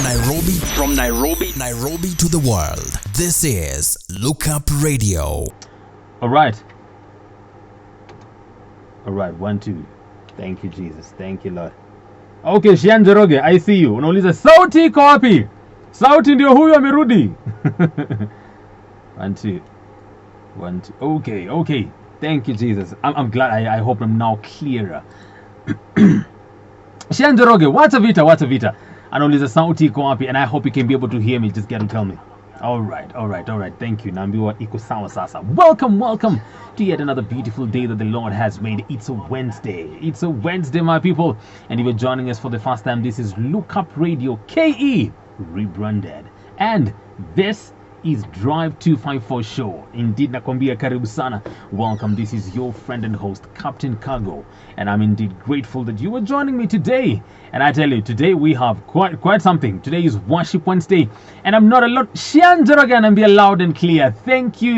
Nairobi to the world. This is Look Up Radio. All right, 1 2. Thank you Jesus, thank you Lord. Okay, Shian Njoroge, I see you. Unauliza sauti iko wapi? Sauti ndio huyo amerudi. 1 2. Okay. Thank you Jesus. I'm glad. I hope I'm now clearer. Shian Njoroge, what's a vita? Anauliza sauti iko wapi, and I hope you can be able to hear me. Just get to tell me. All right. Thank you. Naambiwa iko sawa sasa. Welcome to yet another beautiful day that the Lord has made. It's a Wednesday, my people. And if you're joining us for the first time, this is Look Up Radio KE rebranded, and this is Drive 254 Show. Indeed, nakwambia karibu sana. Welcome. This is your friend and host, CaptainKago, and I'm indeed grateful that you are joining me today. And I tell you, today we have quite something. Today is Worship Wednesday, and I'm not alone. Shian Njoroge, and be loud and clear. Thank you.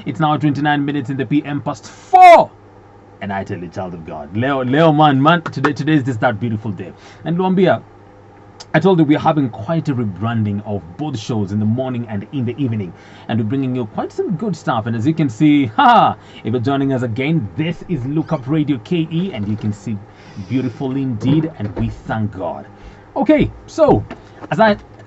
It's now 29 minutes in the PM past 4. And I tell you, child of God, Leo man, today is just that beautiful day. And Luambia, I told you we're having quite a rebranding of both shows in the morning and in the evening, and we're bringing you quite some good stuff. And as you can see, if you're joining us again, this is Look Up Radio KE, and you can see beautiful indeed, and we thank God. Okay, so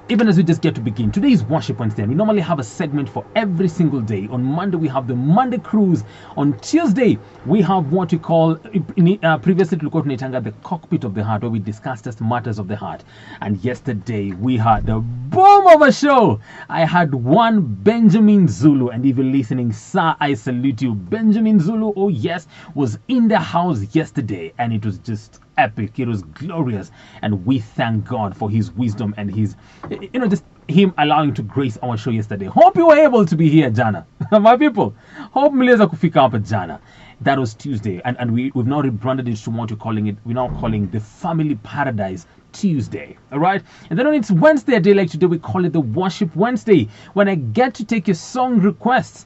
even as we just get to begin, today is Worship Wednesday. We normally have a segment for every single day. On Monday, we have the Monday Cruise. On Tuesday, we have what we call, previously the Cockpit of the Heart, where we discuss just matters of the heart. And yesterday, we had the boom of a show. I had one Benjamin Zulu, and if you're listening, sir, I salute you. Benjamin Zulu, oh yes, was in the house yesterday, and it was just epic. It was glorious, and we thank God for his wisdom and his, just him allowing to grace our show yesterday. Hope you were able to be here jana. My people, hope mliweza kufika hapa jana. That was Tuesday, and we've now rebranded it to what we're now calling the Family Paradise Tuesday. All right, and then when it's Wednesday, a day like today, we call it the Worship Wednesday, when I get to take your song requests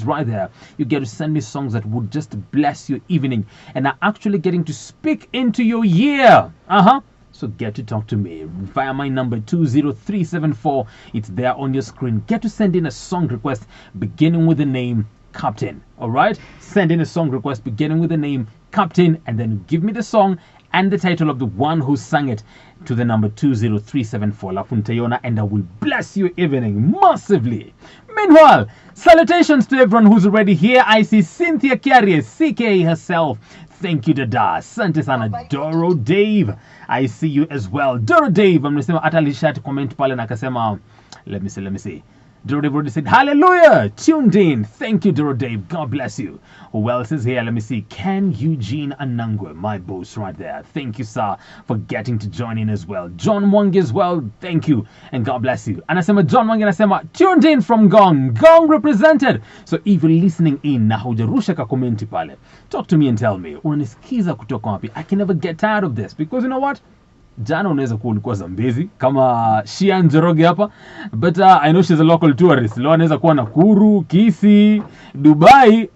right there. You get to send me songs that would just bless your evening and are actually getting to speak into your year. So get to talk to me via my number 20374. It's there on your screen. Get to send in a song request beginning with the name Captain. All right, send in a song request beginning with the name Captain, and then give me the song and the title of the one who sang it to the number 20374 La Funtayona, and I will bless your evening massively. Meanwhile, salutations to everyone who's already here. I see Cynthia Carrier, CK herself. Thank you, Dada. Asante sana. Doro Dave, I see you as well. Doro Dave, amesema hata alishat comment pale na akasema, let me see. Doro Dave already said, hallelujah, tuned in. Thank you, Doro Dave. God bless you. Who else is here? Let me see. Ken Eugene Anangwe, my boss right there. Thank you, sir, for getting to join in as well. John Mwangi as well. Thank you, and God bless you. Anasema John Mwangi, anasema tuned in from Gong represented. So if you're listening in na hujarusha ka komenti pale, talk to me and tell me, unanisikiza kutoka wapi? I can never get tired of this, because you know what? Jana unaweza kuwa ulikuwa Zambezi kama Shian Njoroge hapa, but I know she's a local tourist. Leo anaweza kuwa Nakuru, Kisii, Dubai.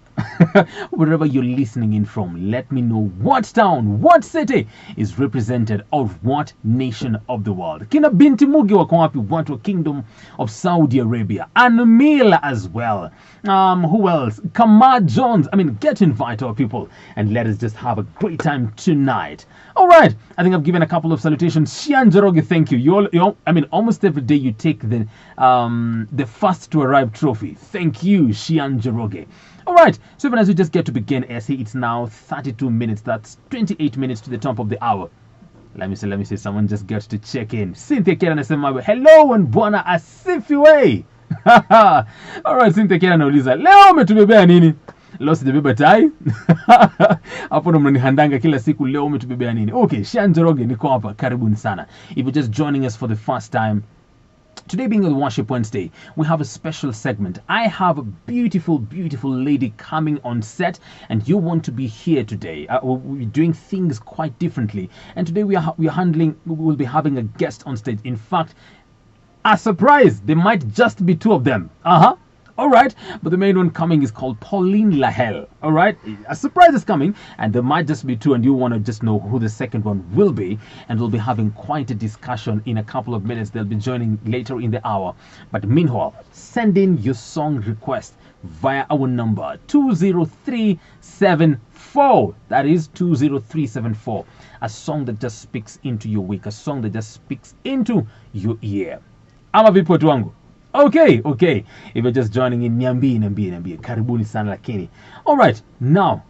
Wherever you're listening in from, let me know what town, what city is represented of what nation of the world. Kina Binti Mugi wako wapi? Watu wa Kingdom of Saudi Arabia. Anamila as well. Who else? Kamar Jones. Get to invite our people and let us just have a great time tonight. All right, I think I've given a couple of salutations. Shian Njoroge, thank you. You almost every day you take the first to arrive trophy. Thank you, Shian Njoroge. All right, so even as we just get to begin, I see it's now 32 minutes. That's 28 minutes to the top of the hour. Let me see. Someone just gets to check in. Cynthia Kera anasema, hello and bwana asifiwe. All right, Cynthia Kera anauliza, leo umetubebea nini? Leo sijabeba tai. Hapo ndo mnanihandanga kila siku, leo umetubebea nini? Okay, Shian Njoroge niko hapa, karibuni sana. If you're just joining us for the first time, today being a Worship Wednesday, we have a special segment. I have a beautiful lady coming on set, and you want to be here today. We're doing things quite differently, and today we will be having a guest on stage. In fact, a surprise, there might just be two of them. All right, but the main one coming is called Pauline Lahel. All right, a surprise is coming, and there might just be two, and you want to just know who the second one will be, and we'll be having quite a discussion in a couple of minutes. They'll be joining later in the hour. But meanwhile, send in your song request via our number 20374. That is 20374. A song that just speaks into your week, a song that just speaks into your ear. Ama vipi watu wangu? Okay. If you're just joining in, niambie. Karibuni sana lakini. All right, now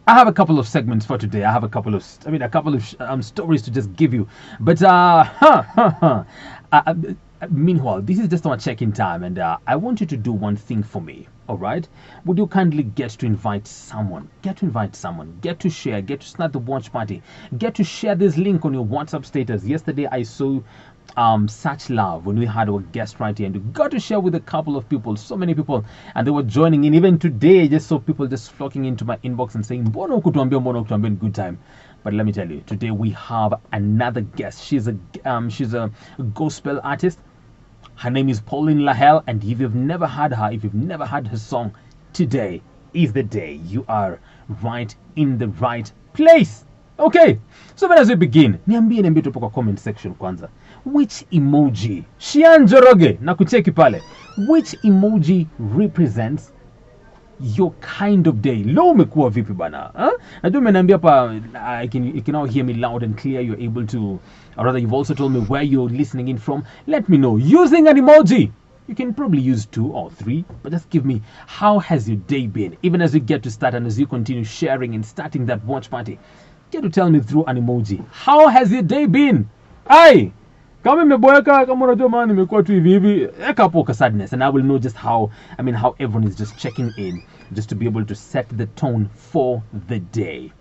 I have a couple of segments for today. I have a couple of stories to just give you. But meanwhile, this is just our check-in time, and I want you to do one thing for me. All right, would you kindly get to invite someone? Get to share, get to start the watch party, get to share this link on your WhatsApp status. Yesterday I saw such love when we had our guest right here, and we got to share with a couple of people, so many people, and they were joining in. Even today, I just saw people just flocking into my inbox and saying, "Mbono kutuambia good time." But let me tell you, today we have another guest. She's a gospel artist. Her name is Pauline Lahel, and if you've never heard her, if you've never heard her song, today is the day. You are right in the right place. Okay, so as we begin, niambie tupo kwa comment section kwanza. Which emoji, Shianjoroge na kucheki pale, which emoji represents your kind of day? Leo umekuwa vipi bana? Najua umeniambia hapa, you can now hear me loud and clear. You're able to, or rather you've also told me where you're listening in from. Let me know using an emoji. You can probably use 2 or 3, but just give me, how has your day been? Even as we get to start and as you continue sharing and starting that watch party, get to tell me through an emoji, how has your day been? Aye, kama imeboeka, kama unajua maana nimekuwa tu hivi eka hapo ka sadness, and I will know just how everyone is just checking in, just to be able to set the tone for the day.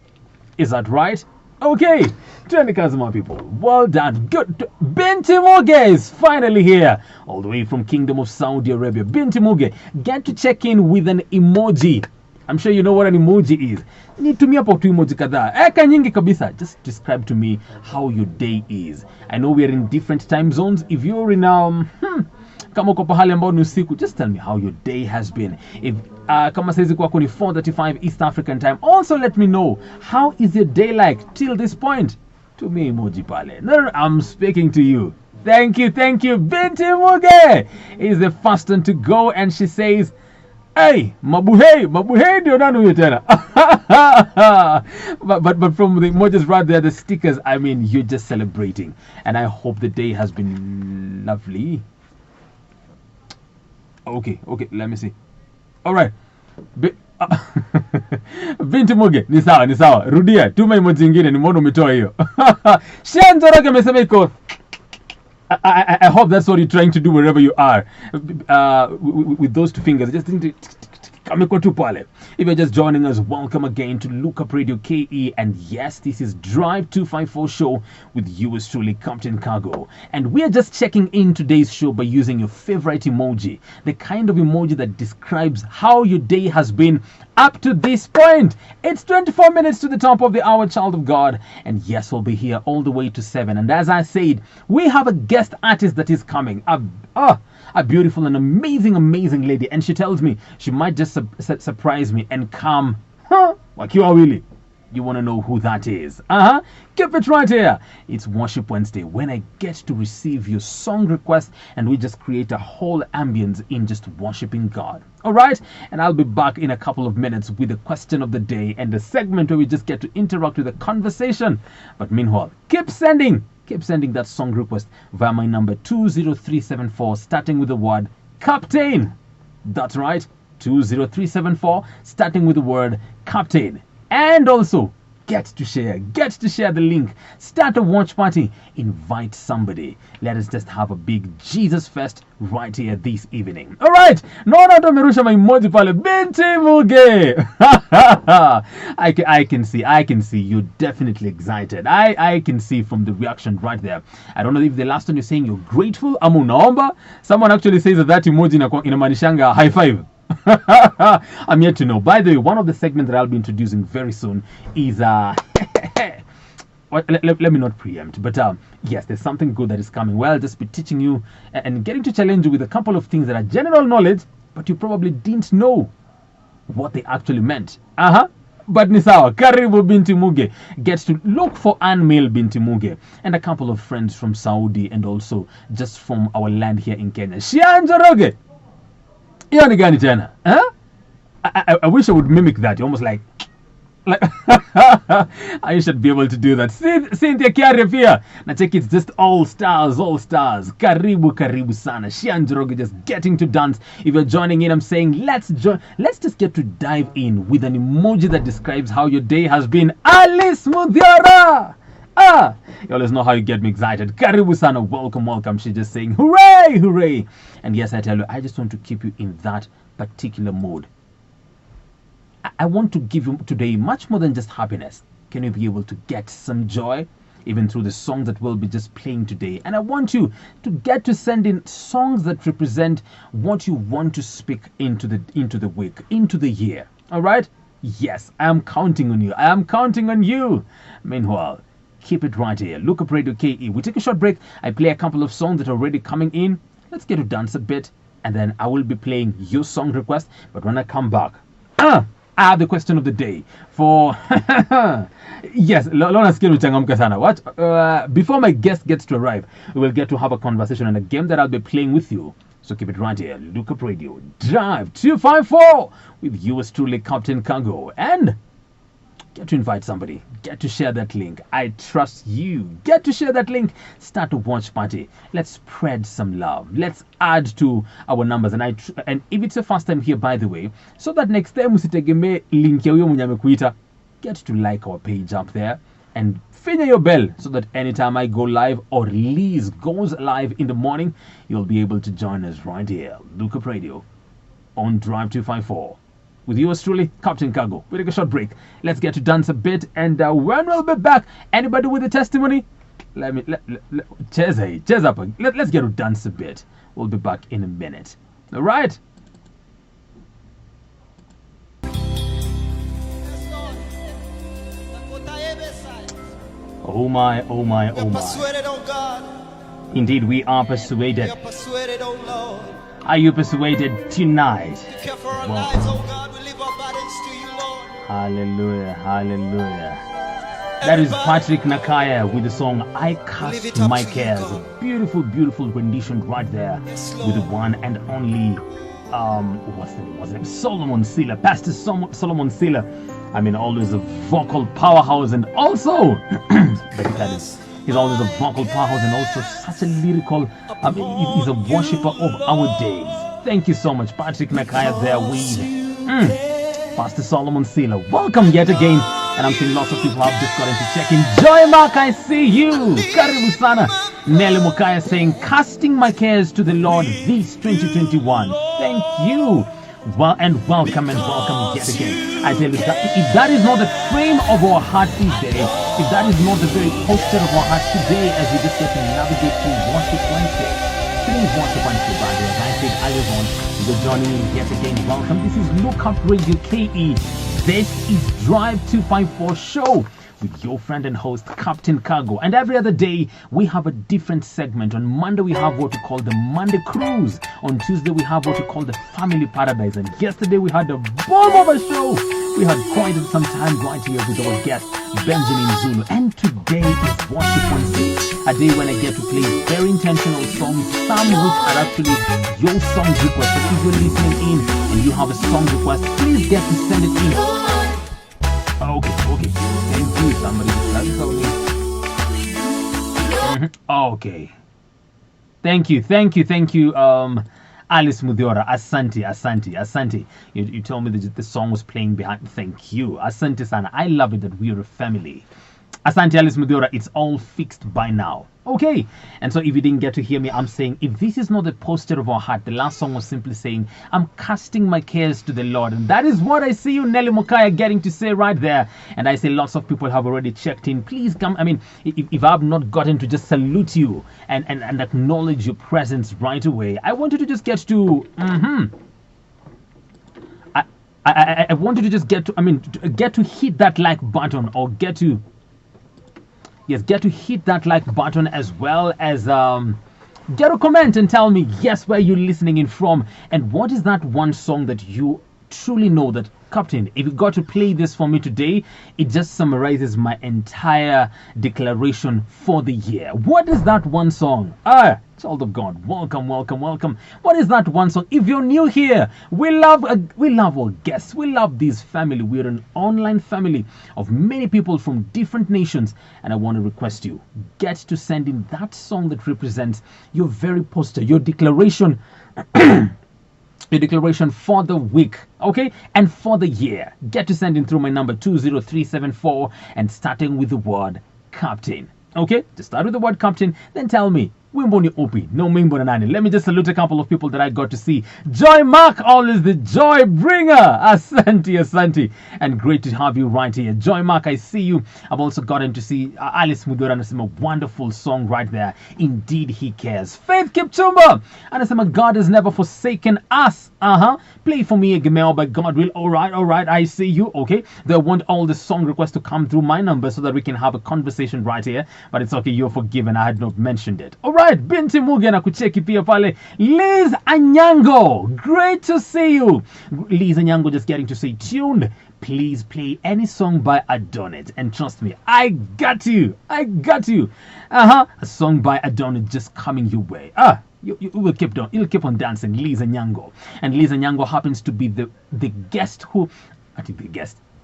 Is that right? Okay, Twende kazi my people. Well done. Good. Binti Muge is finally here, all the way from Kingdom of Saudi Arabia. Binti Muge, get to check in with an emoji. I'm sure you know what an emoji is. Nitumia hapo tu emoji kadhaa. Eka nyingi kabisa. Just describe to me how your day is. I know we are in different time zones. If you're in kama uko pahali ambao ni usiku, just tell me how your day has been. If kama saizi kwako ni 4:35 East African time, also let me know how is your day like till this point. To me emoji pale. No, I'm speaking to you. Thank you. Binti Muge is the first one to go, and she says, "Hey, mabuhei ndio nani huyo tena?" but from the emojis right there, the stickers, I mean, you're just celebrating, and I hope the day has been lovely. Okay, let me see. All right. Binti Muge, ni sawa. Rudia, tuma emoji nyingine, nimeona umetoa hiyo. Shanzoroke amesema iko. I hope that's what you're trying to do wherever you are. With those two fingers, just if you're just joining us, welcome again to Look Up Radio KE, and yes, this is Drive 254 show with yours truly, CaptainKago, and we're just checking in today's show by using your favorite emoji, the kind of emoji that describes how your day has been up to this point. It's 24 minutes to the top of the hour, child of God, and yes, we'll be here all the way to 7. And as I said, we have a guest artist that is coming, a beautiful and amazing lady, and she tells me she might just surprise me and come wakiwa wawili. You want to know who that is? Keep it right here. It's Worship Wednesday, when I get to receive your song request and we just create a whole ambience in just worshiping God. All right, and I'll be back in a couple of minutes with the question of the day and the segment where we just get to interact with the conversation. But meanwhile, keep sending that song request via my number 20374, starting with the word Captain. That's right, 20374, starting with the word Captain. And also, get to share the link, start a watch party, invite somebody. Let us just have a big Jesus fest right here this evening. All right, naona tumerusha emoji pale. Binti Muge. I can see you're definitely excited. I can see from the reaction right there. I don't know if the last one you're saying you're grateful ama unaomba. Someone actually says that emoji inamanishanga high five. I'm yet to know. By the way, one of the segments that I'll be introducing very soon is let me not preempt, but yes, there's something good that is coming. Well, I'll just be teaching you and getting to challenge you with a couple of things that are general knowledge, but you probably didn't know what they actually meant. But ni sawa, Karibu Binti Muge gets to look for Anmil Binti Muge and a couple of friends from Saudi and also just from our land here in Kenya. Shianjoroge! Hiyo ni gani tena? I wish I would mimic that. Almost like I should be able to do that. Cynthia Kiarefia. Now check, it's just all stars, all stars. Karibu sana. Shianjoroge just getting to dance. If you're joining in, I'm saying let's just get to dive in with an emoji that describes how your day has been. Alice Mudhiara! You always know how you get me excited. Karibu sana, welcome. She's just saying hooray. And yes, I tell you, I just want to keep you in that particular mood. I want to give you today much more than just happiness. Can you be able to get some joy even through the songs that we'll be just playing today? And I want you to get to send in songs that represent what you want to speak into the week, into the year. All right? Yes, I am counting on you. Meanwhile, keep it right here. Look up Radio KE. We take a short break. I play a couple of songs that are already coming in. Let's get to dance a bit, and then I will be playing your song request. But when I come back, I have the question of the day for yes, Lona skill uchangamka sana. What? Before my guest gets to arrive, we will get to have a conversation on a game that I'll be playing with you. So keep it right here. Look up Radio Drive 254 with yours truly, CaptainKago, and get to invite somebody. Get to share that link. I trust you. Get to share that link. Start a watch party. Let's spread some love. Let's add to our numbers. And if it's your first time here, by the way, so that next time usitegemee link ya huyo mwenye amekuita, get to like our page up there and finger your bell so that anytime I go live or Liz goes live in the morning, you'll be able to join us right here. Look up Radio on Drive 254. With yours truly, CaptainKago. We take a short break. Let's get to dance a bit, and when we'll be back, anybody with a testimony? Cheers up. Let's get to dance a bit. We'll be back in a minute. All right? Oh my. Indeed, we are persuaded. Are you persuaded tonight? Hallelujah. That is Patrick Nakaya with the song I Cast My Cares. A beautiful rendition right there with the one and only what's the name? Solomon Sila, Pastor Solomon Sila. I mean, always a vocal powerhouse, and also he's always a vocal powerhouse and also such a lyrical. He's a worshipper of our days. Thank you so much, Patrick Nakaya there with Pastor Solomon Sila. Welcome yet again. And I'm seeing lots of people have just gotten to check in. Joy Mark, I see you. Karibu sana. Nelly Mukaya saying, casting my cares to the Lord this 2021. Thank you. Well, and welcome yet again. I tell you that if that is not the frame of our heart these days, if that is not the very posture of our heart today as we just get to navigate through Worship Wednesday, please Worship Wednesday, by the way, as I said earlier on, you're joining in yet again. Welcome. This is Look Up Radio KE. This is Drive 254 Show with your friend and host, CaptainKago. And every other day, we have a different segment. On Monday, we have what we call the Monday Cruise. On Tuesday, we have what we call the Family Paradise. And yesterday, we had a bomb of a show. We had quite some time right here with our guest, Benjamin Zulu. And today is Worship Wednesday, a day when I get to play very intentional songs, some which are actually your song requests. So if you're listening in and you have a song request, please get to send it in. Okay. Thank you. Somebody okay. Thank you. Alice Mudhiora, Asante. You told me that the song was playing behind. Thank you. Asante sana. I love it that we're a family. Asante Alice Mudhiora, it's all fixed by now. Okay. And so if you didn't get to hear me, I'm saying, if this is not the posture of our heart, the last song was simply saying, I'm casting my cares to the Lord. And that is what I see you, Nelly Mukaya, getting to say right there. And I say lots of people have already checked in. Please come. I mean, if I've not gotten to just salute you and acknowledge your presence right away, I want you to just get to, I want you to just get to hit that like button, or get to hit that like button, as well as Get a comment and tell me, yes, where you're listening in from, and what is that one song that you truly know that, Captain, if you got to play this for me today, it just summarizes my entire declaration for the year. What is that one song? Child of God, welcome, welcome, welcome. What is that one song? If you're new here, we love our guests. We love this family. We're an online family of many people from different nations, and I want to request you get to send in that song that represents your very poster, your declaration. Your declaration for the week, okay, and for the year. Get to send in through my number 20374 and starting with the word Captain. Okay, to start with the word Captain, then tell me, Wimboni Opi, no Mimbona Nani. Let me just salute a couple of people that I got to see. Joy Mark, always the joy bringer. Asante, Asante. And great to have you right here. Joy Mark, I see you. I've also gotten to see Alice Mudora and a wonderful song right there. Indeed, he cares. Faith Kipchumba. And God has never forsaken us. Play for me a Gamel by God will. All right. I see you. Okay. They want all the song requests to come through my number so that we can have a conversation right here. But it's okay. You're forgiven. I had not mentioned it. All right. Binti Muge na kucheki pia pale. Liz Anyango. Great to see you. Liz Anyango just getting to say tuned. Please play any song by Adonit. And trust me, I got you. A song by Adonit just coming your way. You will keep on. You'll keep on dancing, Lisa Nyango. And Lisa Nyango happens to be the guest who, I think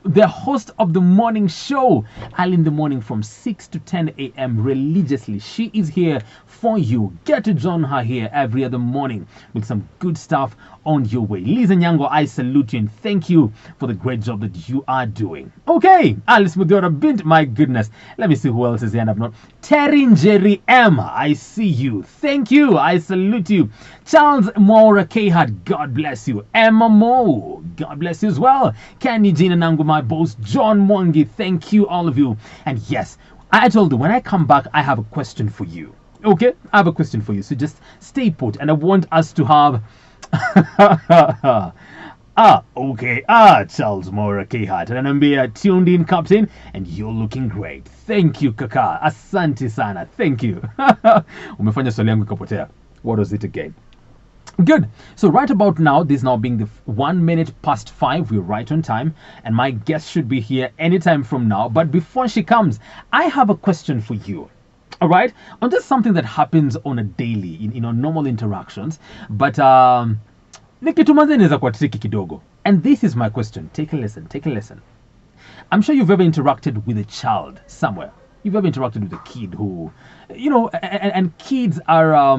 the host of the morning show early in the morning from 6 to 10 a.m. religiously. She is here for you. Get to join her here every other morning with some good stuff on your way. Lisa Nyango, I salute you and thank you for the great job that you are doing. Okay, Alice Mudora Bint, my goodness. Let me see who else is here. I've not. Terin Jerry M, I see you. Thank you. I salute you. Charles Maura Kehad, God bless you. Emma Mo, God bless you as well. Kenny Gina Nangu, my boss. John Mwangi, thank you, all of you. And yes, I told you when I come back, I have a question for you. Okay, I have a question for you. So just stay put, and I want us to have. Charles Mora Kehart. And I'm tuned in, Captain, and you're looking great. Thank you, Kaka. Asante sana. Thank you. Umefanya swali yangu ikapotea. What was it again? Good. So right about now, this now being the 1 minute past 5, we're right on time, and my guest should be here anytime from now. But before she comes, I have a question for you. All right, on just something that happens on a daily, in normal interactions, but nikitumanze kwa tricky kidogo. And this is my question. Take a listen. I'm sure you've ever interacted with a child somewhere. You've ever interacted with a kid who, and kids are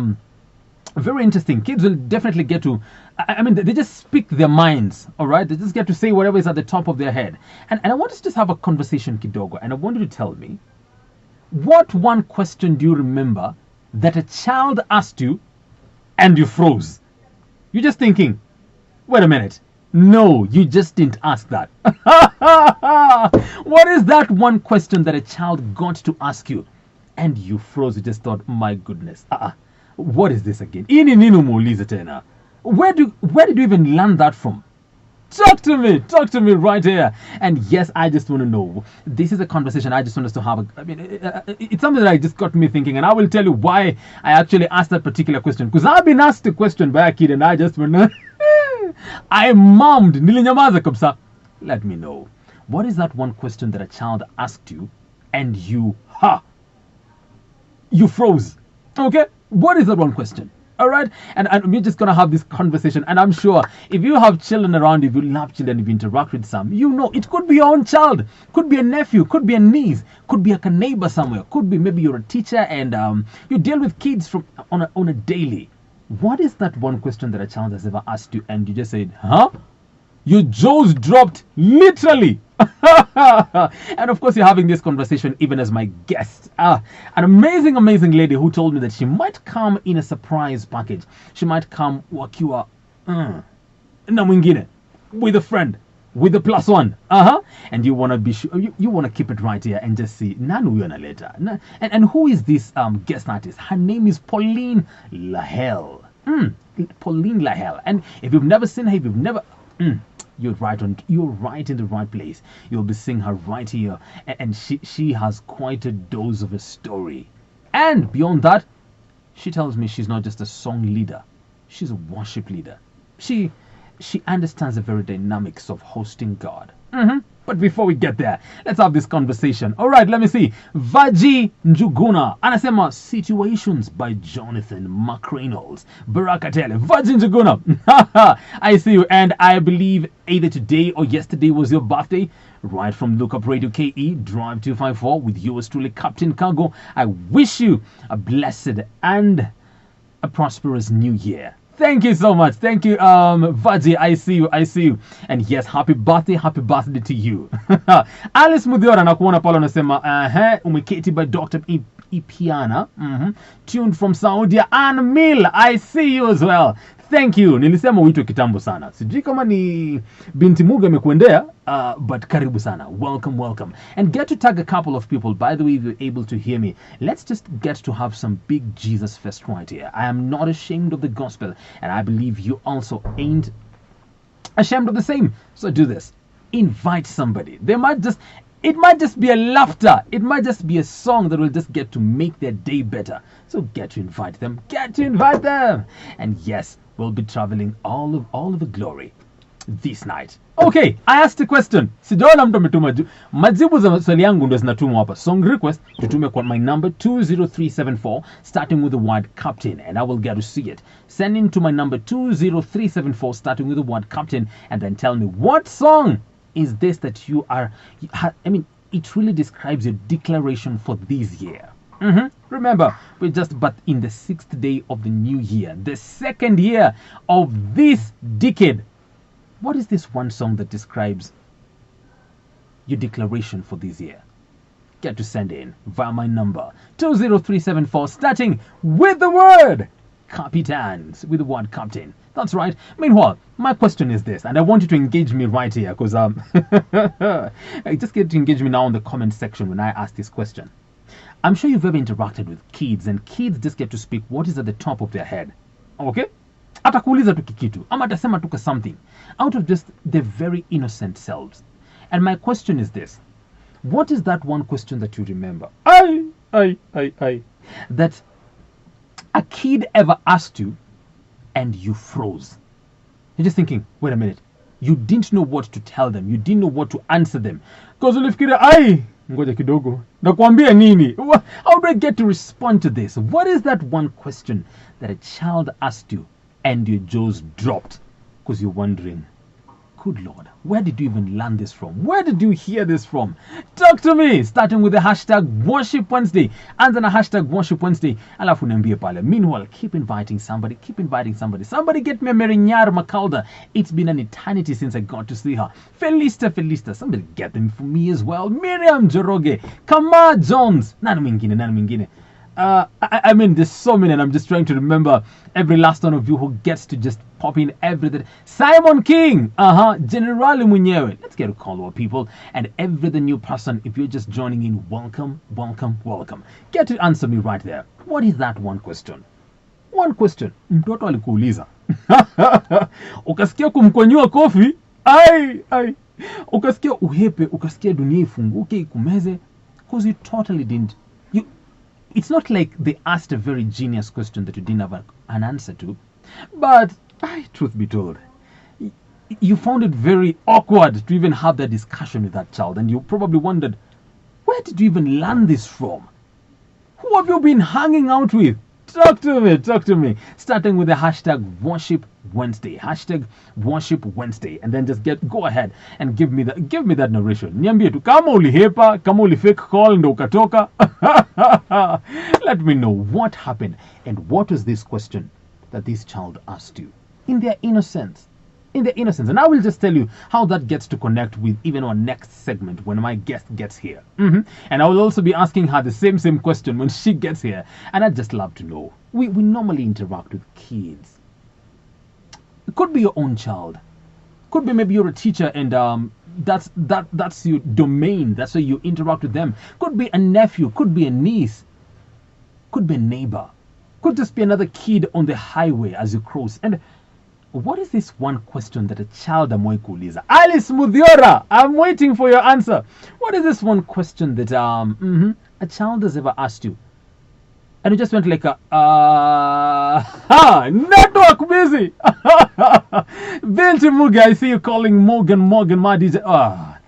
very interesting. Kids will definitely get to, they just speak their minds, all right? They just get to say whatever is at the top of their head. And I want us to just have a conversation, kidogo, and I want you to tell me, what one question do you remember that a child asked you and you froze? You're just thinking, wait a minute. No, you just didn't ask that. What is that one question that a child got to ask you and you froze? You just thought, my goodness. What is this again? Where did you even learn that from? Talk to me right here. And yes, I just want to know. This is a conversation I just want us to have. It's something that I just got me thinking, and I will tell you why I actually asked that particular question. Because I've been asked a question by a kid, and I just went, I mummed. Nilinyamaza kabisa. Let me know. What is that one question that a child asked you, and you froze? Okay? What is that one question? All right, and we're just gonna have this conversation, and I'm sure if you have children around, if you love children, if you interact with some, it could be your own child, could be a nephew, could be a niece, could be a neighbor somewhere, could be maybe you're a teacher and you deal with kids on a daily. What is that one question that a child has ever asked you and you just said, your jaws dropped literally? And of course, you're having this conversation even as my guest. An amazing lady who told me that she might come in a surprise package. She might come wakiwa na mwingine, with a friend, with a +1. And you want to be sure, you want to keep it right here and just see nanu huyo later. And who is this guest artist? Her name is Pauline Lahel. Pauline Lahel. And if you've never seen her, if you've never you're right in the right place. You'll be seeing her right here, and she has quite a dose of a story. And beyond that, She tells me she's not just a song leader, she's a worship leader. She understands the very dynamics of hosting God. But before we get there, let's have this conversation. All right, let me see. Vaji Njuguna anasema Situations by Jonathan McReynolds. Baraka Tele. Vaji Njuguna. I see you, and I believe either today or yesterday was your birthday. Right from Look Up Radio KE, Drive 254 with yours truly, CaptainKago. I wish you a blessed and a prosperous new year. Thank you so much. Thank you, Vaji. I see you. And yes, happy birthday to you. Alice Mudhiora nakuona pale unasema umeketi by Dr. Ipiana. Tuned from Saudi. Ann Mill, I see you as well. Thank you. Nilisema uitwe kitambo sana. Sijui kama ni binti Muga amekuendea, but karibu sana. Welcome. And get to tag a couple of people. By the way, if you're able to hear me, let's just get to have some big Jesus fest right here. I am not ashamed of the gospel, and I believe you also ain't ashamed of the same. So do this. Invite somebody. It might just be a laughter. It might just be a song that will just get to make their day better. So get to invite them. And yes, we'll be traveling all of the glory this night. Okay, I asked a question. Sijaona mtu ametuma majibu za swali yangu ndio zinatumwa hapa. Song request tutume kwa my number 20374 starting with the word captain, and I will get to see it. Send in to my number 20374 starting with the word captain, and then tell me what song is this that it really describes your declaration for this year. Remember, we're just but in the 6th day of the new year, the 2nd year of this decade. What is this one song that describes your declaration for this year? Get to send in via my number 20374 starting with the word Capitans, with the word captain. That's right. Meanwhile, my question is this, and I want you to engage me right here, because just get to engage me now in the comment section when I ask this question. I'm sure you've ever interacted with kids, and kids just get to speak what is at the top of their head. Okay? Atakuuliza tu kikitu, ama atasema tuka something out of just their very innocent selves. And my question is this: what is that one question that you remember? That a kid ever asked you and you froze. You're just thinking, wait a minute. You didn't know what to tell them. You didn't know what to answer them. Because ulifikiria, ngoja kidogo. Nakwambia nini? How do I get to respond to this? What is that one question that a child asked you and your jaws dropped? Because you're wondering, good Lord, where did you even learn this from? Where did you hear this from? Talk to me, starting with the hashtag Worship Wednesday. Anza na hashtag Worship Wednesday. Alafu niambie pale. Meanwhile, keep inviting somebody. Somebody get me Merinyar Makalda. It's been an eternity since I got to see her. Felista. Somebody get them for me as well. Miriam Joroge. Kama Jones. Nani mwingine. I mean, there's so many, and I'm just trying to remember every last one of you who gets to just pop in every day. Simon King, Generali Munyewe. Let's get a call our people, and every the new person, if you're just joining in, welcome. Get to answer me right there. What is that one question? Mtoto alikuuliza. Ukasikia kumkonyua kofi, ukasikia uhepe, ukasikia dunia ifunguke ikumeze, because you totally didn't. It's not like they asked a very genius question that you didn't have an answer to, but truth be told, you found it very awkward to even have that discussion with that child, and you probably wondered, where did you even learn this from? Who have you been hanging out with? Talk to me. Starting with the hashtag Worship Wednesday. Hashtag Worship Wednesday. And then just go ahead and give me that narration. Niambie tu kama ulihepa, kama ulifake call ndo ukatoka. Let me know what happened and what was this question that this child asked you in their innocence. And I will just tell you how that gets to connect with even our next segment when my guest gets here. And I will also be asking her the same question when she gets here. And I'd just love to know. We normally interact with kids. It could be your own child. Could be maybe you're a teacher and that's your domain. That's where you interact with them. Could be a nephew. Could be a niece. Could be a neighbor. Could just be another kid on the highway as you cross. And what is this one question that a child amewai kuuliza? Alice Mudhiora, I'm waiting for your answer. What is this one question that a child has ever asked you And it just went like network busy. Binti Muge, I see you calling Morgan, my DJ.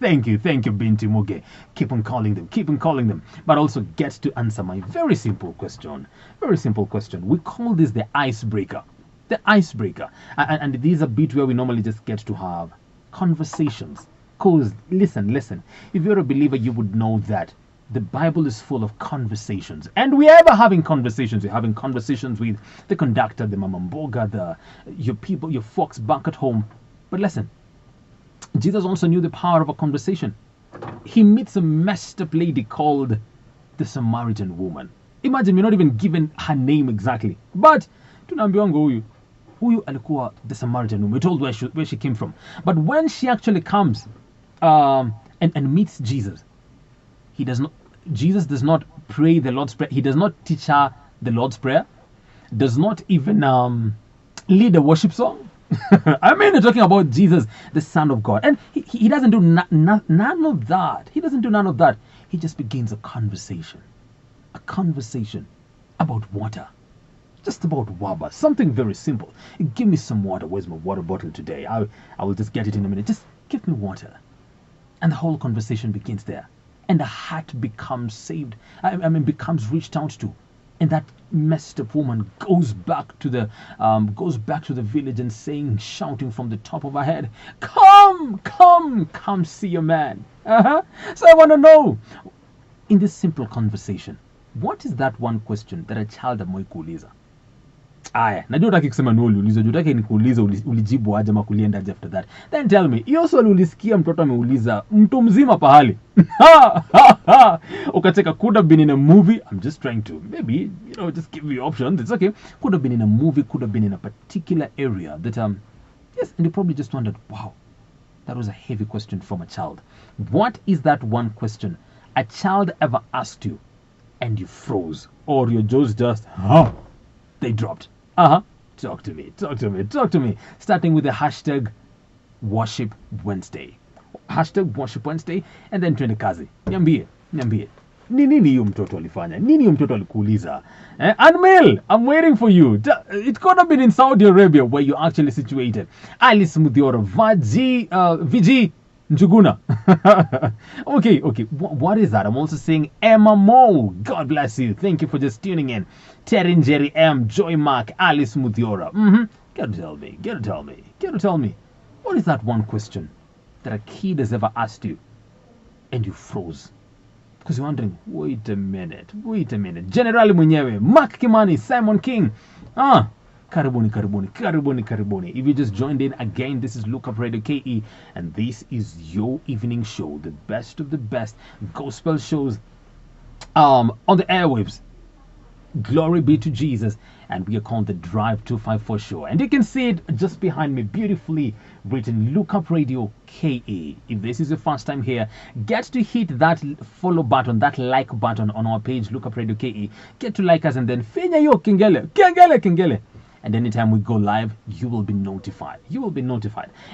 Thank you, Binti Muge. Keep on calling them. But also get to answer my very simple question. We call this the icebreaker. And these are bits where we normally just get to have conversations. Cause listen, if you're a believer, you would know that the Bible is full of conversations, and we are ever having conversations. We're having conversations with the conductor, the mamamboga, your people, your folks back at home. But listen, Jesus also knew the power of a conversation. He meets a messed up lady called the Samaritan woman. Imagine, we're not even given her name exactly, but tunaambiwa huyu alikuwa the Samaritan woman. We're told where she came from. But when she actually comes and meets Jesus, Jesus does not pray the Lord's Prayer. He does not teach her the Lord's Prayer. Does not even lead a worship song. I mean, you're talking about Jesus, the Son of God. And he doesn't do none of that. He doesn't do none of that. He just begins a conversation. A conversation about water. Just about waba. Something very simple. Give me some water. Where's my water bottle today? I will just get it in a minute. Just give me water. And the whole conversation begins there. And the heart becomes saved. Becomes reached out to. And that messed up woman goes back to the village and shouting from the top of her head, come see your man. So I want to know, in this simple conversation, what is that one question that a child amewahi kuuliza? Aya, najua utaki kusema ni uliuliza, utaki nikuuliza ulijibu aje ama kulienda aje after that. Then tell me, hiyo swali ulisikia mtoto ameuliza mtu mzima pahali. Ukateka, could have been in a movie. I'm just trying to maybe, just give you options. It's okay. Could have been in a movie, could have been in a particular area that yes, and you probably just wondered, wow, that was a heavy question from a child. What is that one question a child ever asked you and you froze, or your jaws just they dropped? Talk to me. Starting with the hashtag Worship Wednesday. Hashtag Worship Wednesday, and then twende kazi. Niambie. Ni nini hiyo mtoto alifanya? Nini hiyo mtoto alikuuliza? Anmel, I'm waiting for you. It could have been in Saudi Arabia where you're actually situated. Alice Muthiora, VG Njuguna. Okay. What is that? I'm also saying Emma Mo. God bless you. Thank you for just tuning in. Terin Jerry M, Joy Mark, Alice Muthiora. Get to tell me. What is that one question that a kid has ever asked you and you froze? Because you're wondering, wait a minute. Generali mwenyewe, Mark Kimani, Simon King. Karibuni. If you just joined in again, this is Look Up Radio KE, and this is your evening show, the best of the best gospel shows on the airwaves. Glory be to Jesus. And we are called the Drive 254 Show. And you can see it just behind me, beautifully written, Look Up Radio KE. If this is your first time here, get to hit that follow button, that like button on our page, Look Up Radio KE. Get to like us and then finya yo kengele. And anytime we go live, you will be notified.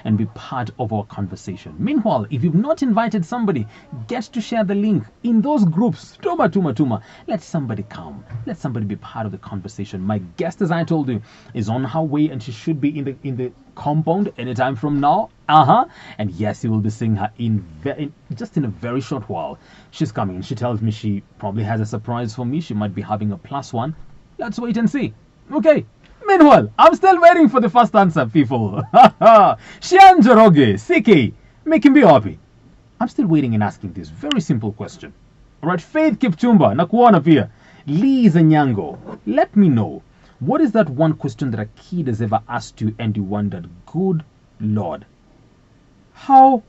And be part of our conversation. Meanwhile, if you've not invited somebody, get to share the link in those groups. Tuma. Let somebody come. Let somebody be part of the conversation. My guest, as I told you, is on her way, and she should be in the compound anytime from now. And yes, you will be seeing her in a very short while. She's coming. She tells me she probably has a surprise for me. She might be having a +1. Let's wait and see. Okay. Meanwhile, I'm still waiting for the first answer, people. Shian Joroge, CK, make him be happy. I'm still waiting and asking this very simple question. Alright, Faith Kipchumba, nakuona pia. Liza Nyango, let me know, what is that one question that a kid has ever asked you and you wondered, good Lord, how?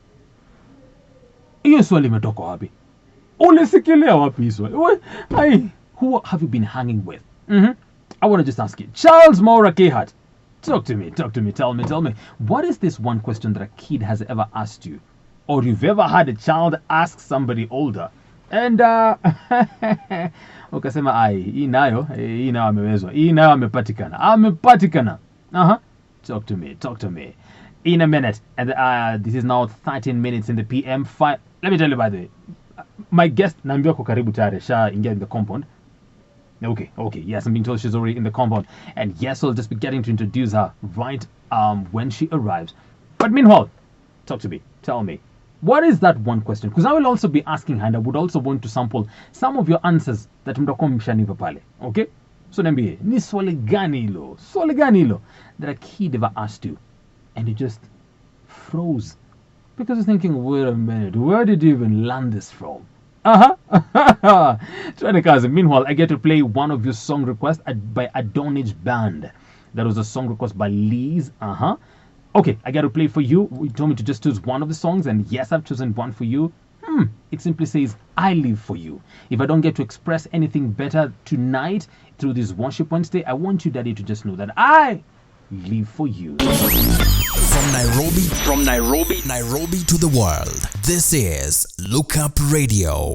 Hiyo swali imetoka wapi? Ulisikilia wapi hiyo swali? Who have you been hanging with? I want to just ask you, Charles Maura Kehat, talk to me, tell me, what is this one question that a kid has ever asked you, or you've ever had a child ask somebody older, and ukasema hii nayo amewezwa, hii nayo amepatikana. Talk to me in a minute. And this is now 13 minutes in the PM. Let me tell you, by the way, my guest naambiwa kwa karibu tayari ingia in the compound. Okay. Yes, I'm being told she's already in the compound. And yes, I'll just be getting to introduce her right when she arrives. But meanwhile, talk to me. Tell me. What is that one question? Because I will also be asking her, and I would also want to sample some of your answers that mtakuwa mshanipa pale. Okay? So niambie, ni swali gani hilo that a kid ever asked you and you just froze because you're thinking, wait a minute, where did you even learn this from? CaptainKago. Meanwhile, I get to play one of your song requests by Adonij Band. That was a song request by Liz. Okay, I got to play for you. You told me to just choose one of the songs, and yes, I've chosen one for you. It simply says, I live for you. If I don't get to express anything better tonight through this Worship Wednesday, I want you, Daddy, to just know that I live for you. From Nairobi to the world, this is Look Up Radio.